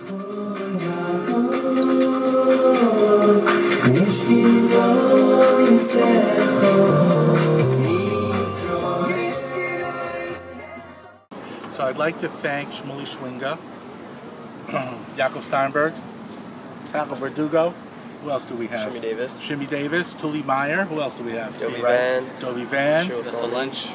So I'd like to thank Shmuley Schwinga, Yaakov Steinberg, Yaakov Verdugo. Who else do we have? Shimmy Davis, Tully Meyer. Who else do we have? Dovey Van. Dovey Van. Yasser Lynch.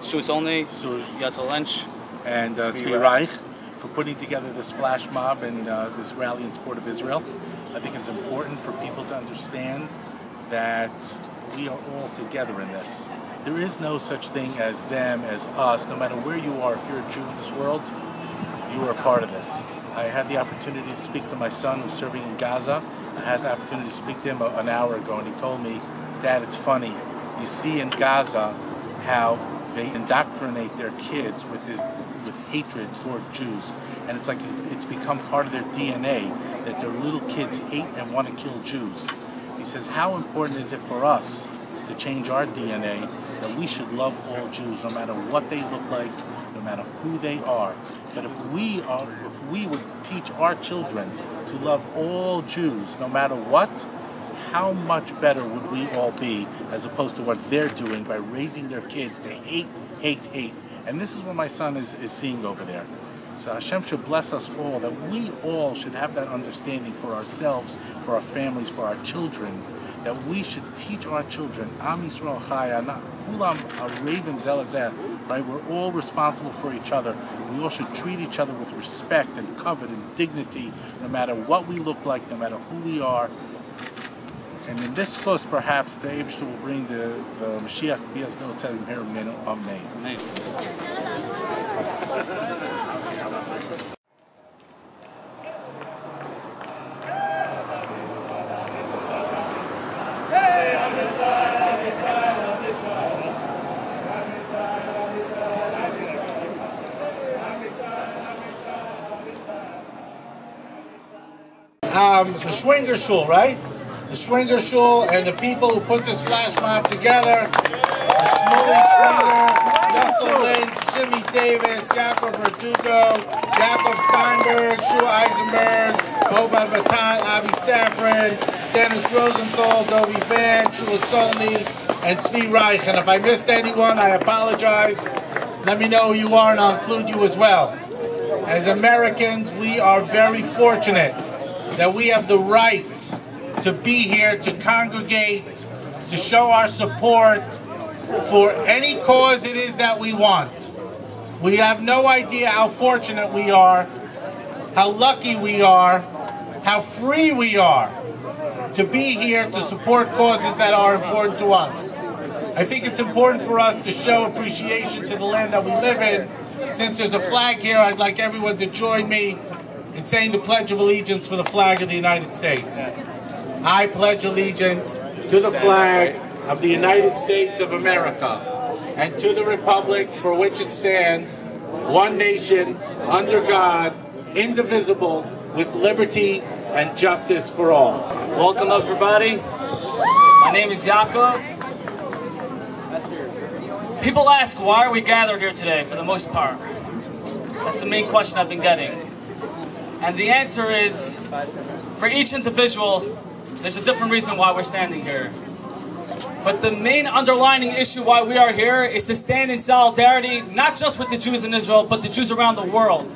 Shuis Only. Yasser Lynch. And Tzvi Reich for putting together this flash mob and this rally in support of Israel. I think it's important for people to understand that we are all together in this. There is no such thing as them, as us. No matter where you are, if you're a Jew in this world, you are a part of this. I had the opportunity to speak to my son who's serving in Gaza. I had the opportunity to speak to him an hour ago, and he told me, Dad, it's funny. You see in Gaza how they indoctrinate their kids with hatred toward Jews, and it's like it's become part of their DNA that their little kids hate and want to kill Jews. He says, how important is it for us to change our DNA that we should love all Jews, no matter what they look like, no matter who they are. But if we would teach our children to love all Jews, no matter what, how much better would we all be as opposed to what they're doing by raising their kids to hate, hate, hate. And this is what my son is seeing over there. So Hashem should bless us all, that we all should have that understanding for ourselves, for our families, for our children, that we should teach our children, Am Yisrael Chaya, Kulam Arevim Zelazeh, right? We're all responsible for each other. We all should treat each other with respect and covet and dignity, no matter what we look like, no matter who we are. And in this close, perhaps, the Eibishter will bring the Mashiach B'ez no tzedek here. Amen. The Schwinger Shul, right? The Schwinger Shul and the people who put this flash mob together, the Shmuley Schwinger, Yasser Lynch, Shimmy Davis, Yaakov Verdugo, Yaakov Steinberg, Shua Eisenberg, Hovad Batan, Avi Safran, Dennis Rosenthal, Dovey Van, Shua Solny, and Tzvi Reich. And if I missed anyone, I apologize. Let me know who you are and I'll include you as well. As Americans, we are very fortunate that we have the right to be here, to congregate, to show our support for any cause it is that we want. We have no idea how fortunate we are, how lucky we are, how free we are to be here to support causes that are important to us. I think it's important for us to show appreciation to the land that we live in. Since there's a flag here, I'd like everyone to join me in saying the Pledge of Allegiance for the flag of the United States. I pledge allegiance to the flag of the United States of America and to the republic for which it stands, one nation, under God, indivisible, with liberty and justice for all. Welcome everybody. My name is Yaakov. People ask, why are we gathered here today for the most part? That's the main question I've been getting. And the answer is, for each individual, there's a different reason why we're standing here. But the main underlying issue why we are here is to stand in solidarity, not just with the Jews in Israel, but the Jews around the world.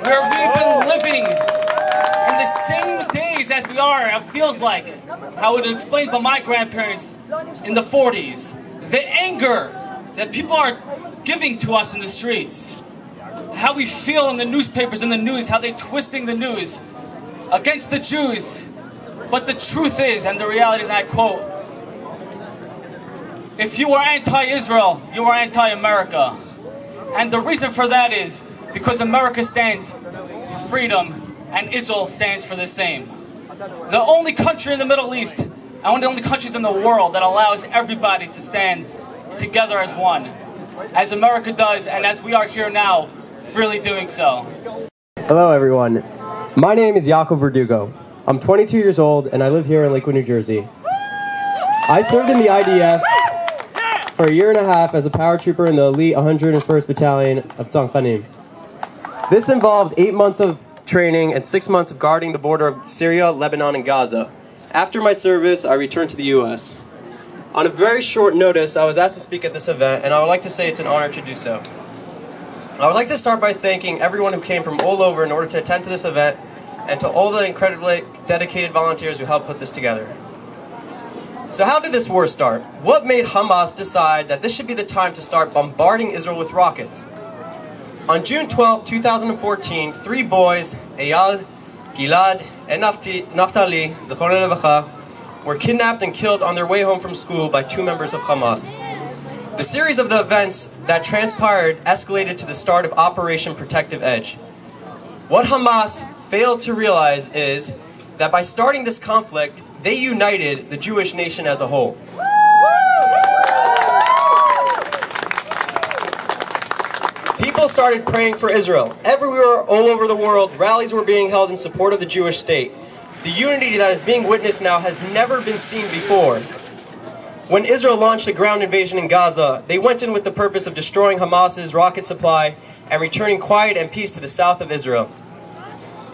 Where we've been living in the same days as we are, it feels like, how it was explained by my grandparents in the 40s. The anger that people are giving to us in the streets. How we feel in the newspapers and the news, how they're twisting the news against the Jews. But the truth is, and the reality is, and I quote, if you are anti-Israel, you are anti-America. And the reason for that is because America stands for freedom and Israel stands for the same. The only country in the Middle East, and one of the only countries in the world that allows everybody to stand together as one, as America does, and as we are here now, freely doing so. Hello everyone, my name is Yaakov Verdugo. I'm 22 years old and I live here in Lakewood, New Jersey. I served in the IDF for a year and a half as a paratrooper in the elite 101st Battalion of Tzanchanim. This involved 8 months of training and 6 months of guarding the border of Syria, Lebanon, and Gaza. After my service, I returned to the U.S. On a very short notice, I was asked to speak at this event, and I would like to say it's an honor to do so. I would like to start by thanking everyone who came from all over in order to attend to this event, and to all the incredibly dedicated volunteers who helped put this together. So how did this war start? What made Hamas decide that this should be the time to start bombarding Israel with rockets? On June 12, 2014, 3 boys, Eyal, Gilad, and Naftali, Zechron Levacha, were kidnapped and killed on their way home from school by 2 members of Hamas. The series of the events that transpired escalated to the start of Operation Protective Edge. What Hamas failed to realize is that by starting this conflict, they united the Jewish nation as a whole. People started praying for Israel. Everywhere all over the world, rallies were being held in support of the Jewish state. The unity that is being witnessed now has never been seen before. When Israel launched a ground invasion in Gaza, they went in with the purpose of destroying Hamas's rocket supply and returning quiet and peace to the south of Israel.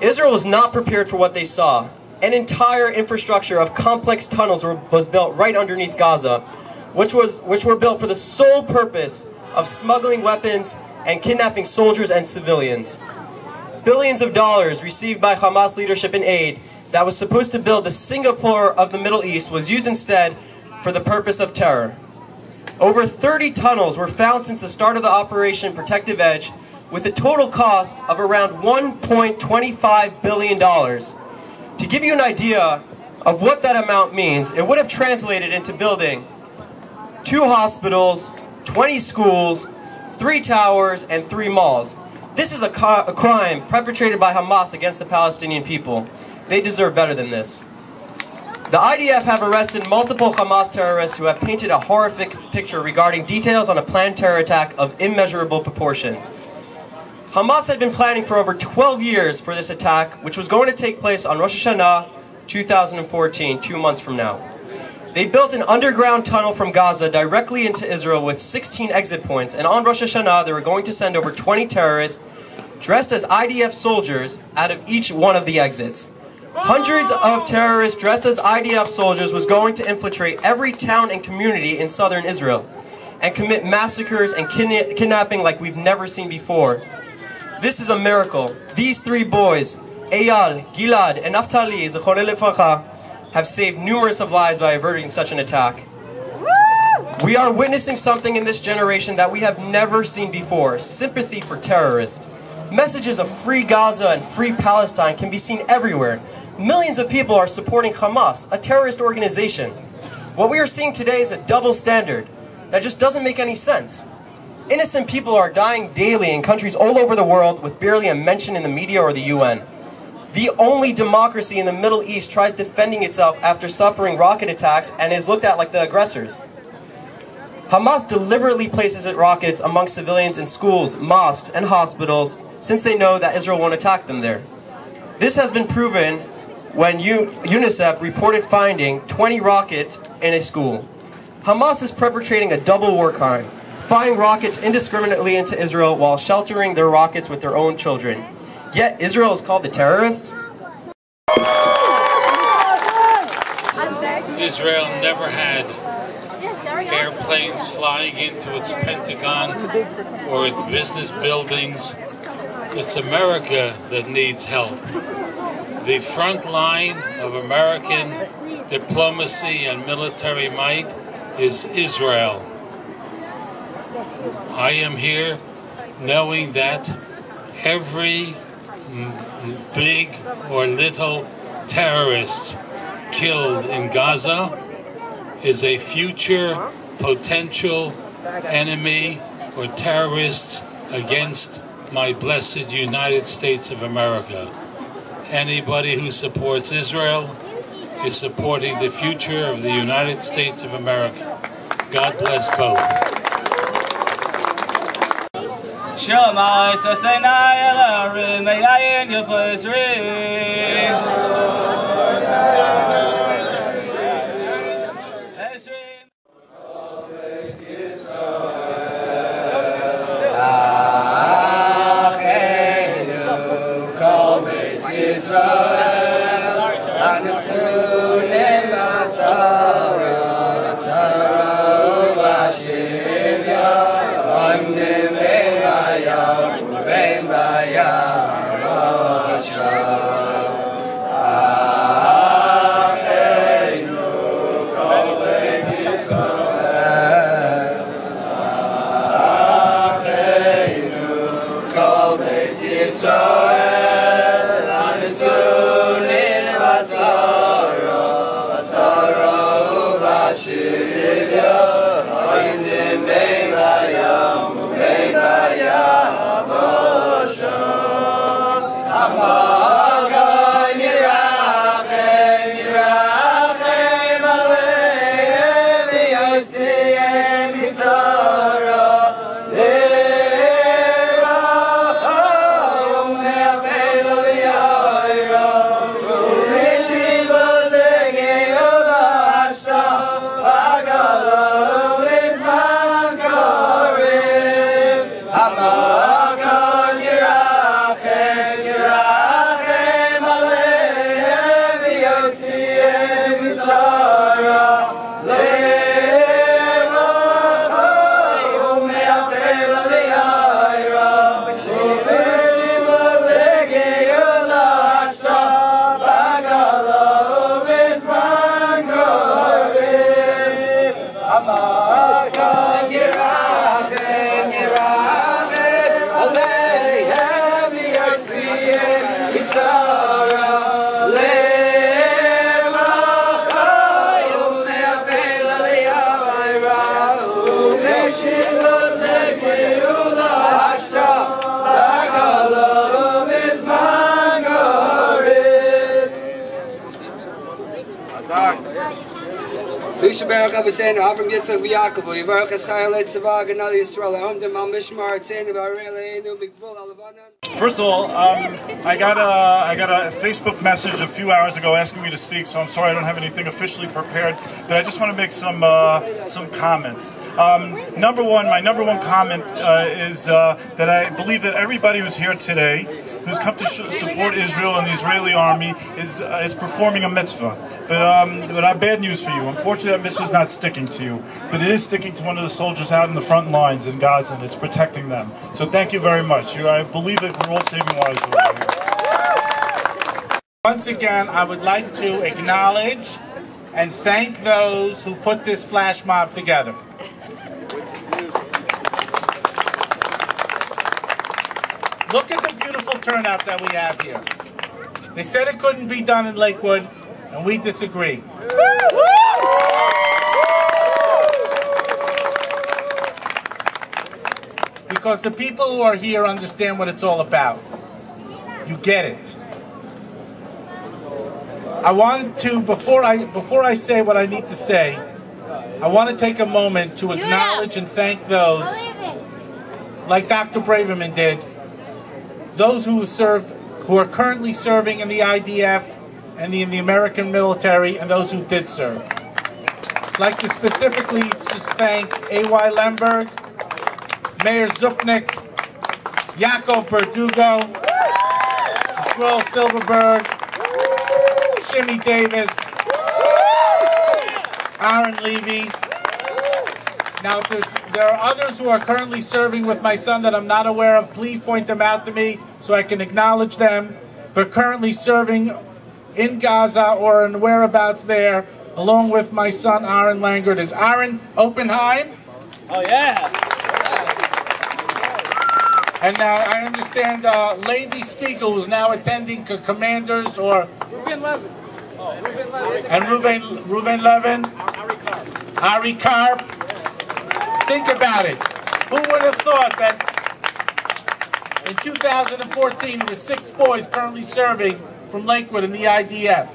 Israel was not prepared for what they saw. An entire infrastructure of complex tunnels was built right underneath Gaza, which were built for the sole purpose of smuggling weapons and kidnapping soldiers and civilians. Billions of dollars received by Hamas leadership in aid that was supposed to build the Singapore of the Middle East was used instead for the purpose of terror. Over 30 tunnels were found since the start of the Operation Protective Edge, with a total cost of around $1.25 billion. To give you an idea of what that amount means, it would have translated into building 2 hospitals, 20 schools, 3 towers, and 3 malls. This is a crime perpetrated by Hamas against the Palestinian people. They deserve better than this. The IDF have arrested multiple Hamas terrorists who have painted a horrific picture regarding details on a planned terror attack of immeasurable proportions. Hamas had been planning for over 12 years for this attack, which was going to take place on Rosh Hashanah 2014, 2 months from now. They built an underground tunnel from Gaza directly into Israel with 16 exit points, and on Rosh Hashanah they were going to send over 20 terrorists dressed as IDF soldiers out of each one of the exits. Hundreds of terrorists dressed as IDF soldiers was going to infiltrate every town and community in southern Israel and commit massacres and kidnapping like we've never seen before. This is a miracle. These 3 boys, Eyal, Gilad, and Naftali, Zechron Levacha, have saved numerous of lives by averting such an attack. We are witnessing something in this generation that we have never seen before: sympathy for terrorists. Messages of free Gaza and free Palestine can be seen everywhere. Millions of people are supporting Hamas, a terrorist organization. What we are seeing today is a double standard that just doesn't make any sense. Innocent people are dying daily in countries all over the world with barely a mention in the media or the UN. The only democracy in the Middle East tries defending itself after suffering rocket attacks and is looked at like the aggressors. Hamas deliberately places its rockets among civilians in schools, mosques, and hospitals since they know that Israel won't attack them there. This has been proven when UNICEF reported finding 20 rockets in a school. Hamas is perpetrating a double war crime, firing rockets indiscriminately into Israel while sheltering their rockets with their own children. Yet Israel is called the terrorist? Israel never had airplanes flying into its Pentagon or its business buildings. It's America that needs help. The front line of American diplomacy and military might is Israel. I am here knowing that every big or little terrorist killed in Gaza is a future potential enemy or terrorist against my blessed United States of America. Anybody who supports Israel is supporting the future of the United States of America. God bless both. Shema Sasena Yalarim Mayayin Achenu kol Beis Yisrael, Anasunim Batara, Batara Uvashivya, Oimdim Ben Bayam, Uvein Bayam, Moshe. Acheinu Kol Beis Yisrael, Acheinu Kol Beis Yisrael, Anasunim Batara, Batara Uvashivya, Oimdim Ben Bayam, Uvein Bayam, Moshe. Amakai Mirachem, Mirachem Aleichem, V'yotzihem Mitzara, L'rachayim Ne'avel Aliyayra, U'v'shiva Zegeu La'ashta, Hagala U'lizman Karev. Amakai Mirachem, Mirachem Aleichem, V'yotzihem Mitzara, L'rachayim Ne'avel Aliyayra, U'v'shiva Zegeu La'ashta, Hagala U'lizman Karev. Amakai Mirachem, Mirachem Aleichem, V'yotzihem Mitzara, L'rachayim Ne'avel Aliyayra, U'v'shiva Zegeu La'ashta, Hagala U'lizman Karev. Lisha Baruch Avosenu, Avram Yitzchak v'Yaakov, Yivarach Eschayim Leitzavah, Ganal Yisrael, Ahomdim Al Mishmar, Tzenu V'Areleinu, B'Gvul Alavanan. First of all, I got a Facebook message a few hours ago asking me to speak, so I'm sorry I don't have anything officially prepared, but I just want to make some comments. Number one, my number one comment is that I believe that everybody who's here today, who's come to support Israel and the Israeli army, is performing a mitzvah. But I have bad news for you. Unfortunately, that mitzvah is not sticking to you, but it is sticking to one of the soldiers out in the front lines in Gaza, and it's protecting them. So thank you very much. I believe that we're all saving lives over here. Once again, I would like to acknowledge and thank those who put this flash mob together. Look at the beautiful turnout that we have here. They said it couldn't be done in Lakewood, and we disagree. Because the people who are here understand what it's all about. You get it. I want to, before I say what I need to say, I want to take a moment to acknowledge and thank those, like Dr. Braverman did, those who are currently serving in the IDF and in the American military, and those who did serve. I'd like to specifically thank A.Y. Lemberg, Mayor Zupnik, Yaakov Berdugo, Yisrael Silverberg, Shimmy Davis, Aaron Levy. Now, if there are others who are currently serving with my son that I'm not aware of, please point them out to me so I can acknowledge them. But currently serving in Gaza or in whereabouts there, along with my son Aaron Langard, is Aaron Oppenheim. Oh yeah. And I understand Levi Spiegel, who's now attending Commanders, or Reuven Levin. and Reuven Levin, Ari Karp. Think about it. Who would have thought that in 2014 there were 6 boys currently serving from Lakewood in the IDF?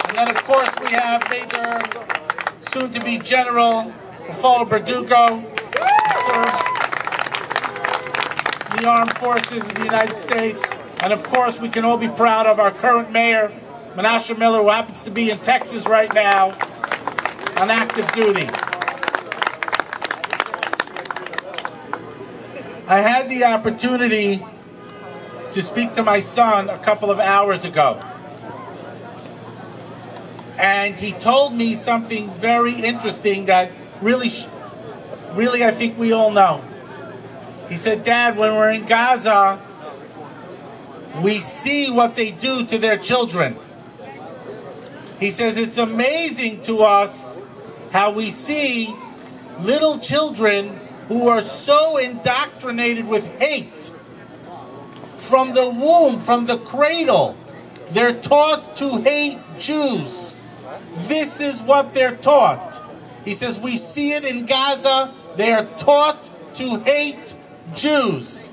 And then, of course, we have Major, soon-to-be General Rafal Berdugo, who serves in the armed forces of the United States. And, of course, we can all be proud of our current mayor, Menashe Miller, who happens to be in Texas right now on active duty. I had the opportunity to speak to my son a couple of hours ago. And he told me something very interesting that really I think we all know. He said, Dad, when we're in Gaza, we see what they do to their children. He says it's amazing to us how we see little children who are so indoctrinated with hate. From the womb, from the cradle, they're taught to hate Jews. This is what they're taught. He says we see it in Gaza. They are taught to hate Jews.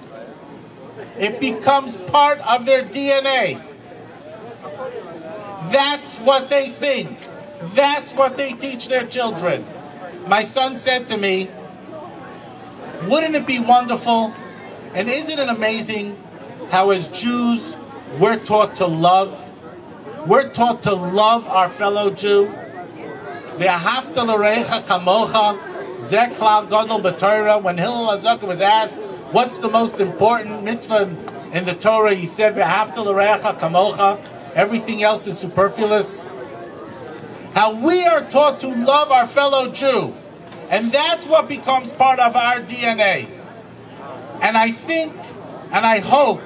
It becomes part of their DNA. That's what they think. That's what they teach their children. My son said to me, wouldn't it be wonderful, and isn't it amazing how as Jews we're taught to love? We're taught to love our fellow Jew. Ve'ahavta l'recha kamocha, zeh klal gadol b'Torah. When Hillel HaZaken was asked, what's the most important mitzvah in the Torah? He said, Ve'ahavta l'recha kamocha. Everything else is superfluous. How we are taught to love our fellow Jew. And that's what becomes part of our DNA. And I think, and I hope,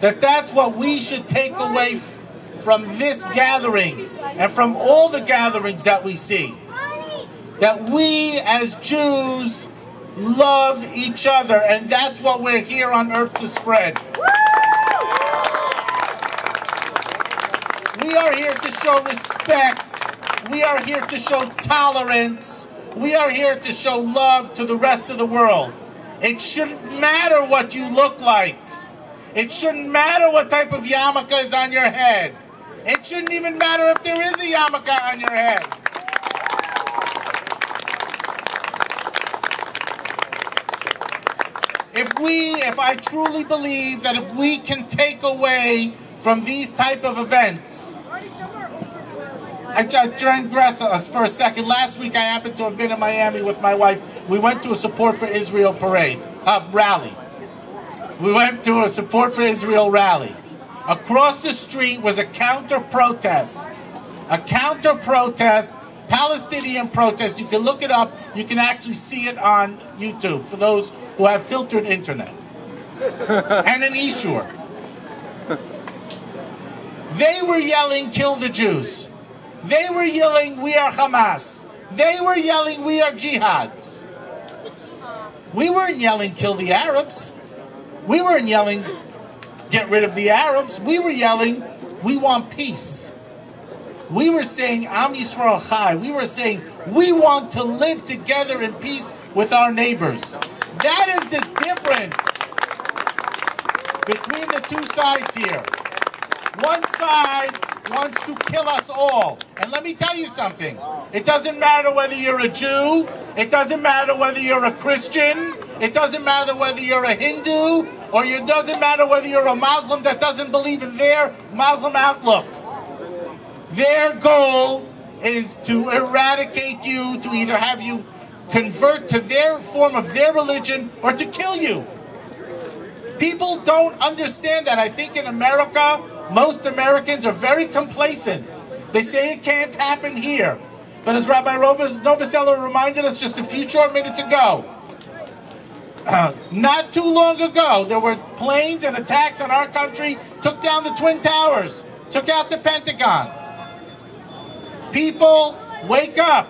that that's what we should take away from this gathering and from all the gatherings that we see. That we as Jews love each other, and that's what we're here on earth to spread. We are here to show respect. We are here to show tolerance. We are here to show love to the rest of the world. It shouldn't matter what you look like. It shouldn't matter what type of yarmulke is on your head. It shouldn't even matter if there is a yarmulke on your head. If I truly believe that if we can take away from these type of events, I digress us for a second. Last week I happened to have been in Miami with my wife. We went to a Support for Israel rally. We went to a Support for Israel rally. Across the street was a counter-protest. A counter-protest, Palestinian protest. You can look it up. You can actually see it on YouTube for those who have filtered internet. And an e-shore. They were yelling, kill the Jews. They were yelling, we are Hamas. They were yelling, we are jihads. We weren't yelling, kill the Arabs. We weren't yelling, get rid of the Arabs. We were yelling, we want peace. We were saying, Am Yisrael Chai. We were saying, we want to live together in peace with our neighbors. That is the difference between the two sides here. One side wants to kill us all. And let me tell you something. It doesn't matter whether you're a Jew. It doesn't matter whether you're a Christian. It doesn't matter whether you're a Hindu. Or it doesn't matter whether you're a Muslim that doesn't believe in their Muslim outlook. Their goal is to eradicate you, to either have you convert to their form of their religion or to kill you. People don't understand that. I think in America, most Americans are very complacent. They say it can't happen here. But as Rabbi Novoseller reminded us just a few short minutes ago, not too long ago, there were planes and attacks on our country, took down the Twin Towers, took out the Pentagon. People, wake up.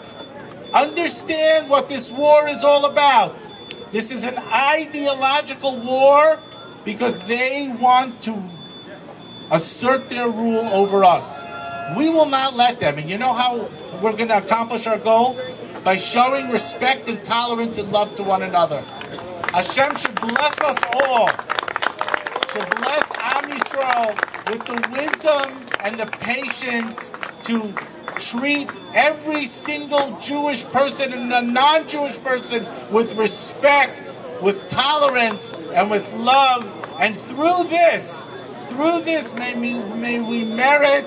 Understand what this war is all about. This is an ideological war because they want to assert their rule over us. We will not let them. And you know how we're going to accomplish our goal? By showing respect and tolerance and love to one another. Hashem should bless us all. Should bless Am Yisrael with the wisdom and the patience to treat every single Jewish person and a non-Jewish person with respect, with tolerance, and with love. And through this, may we merit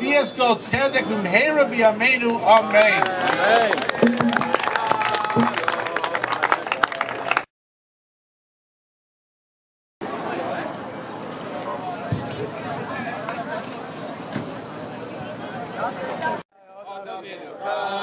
Bias Kol Tzedek B'mheira B'yameinu. Amen. Amen.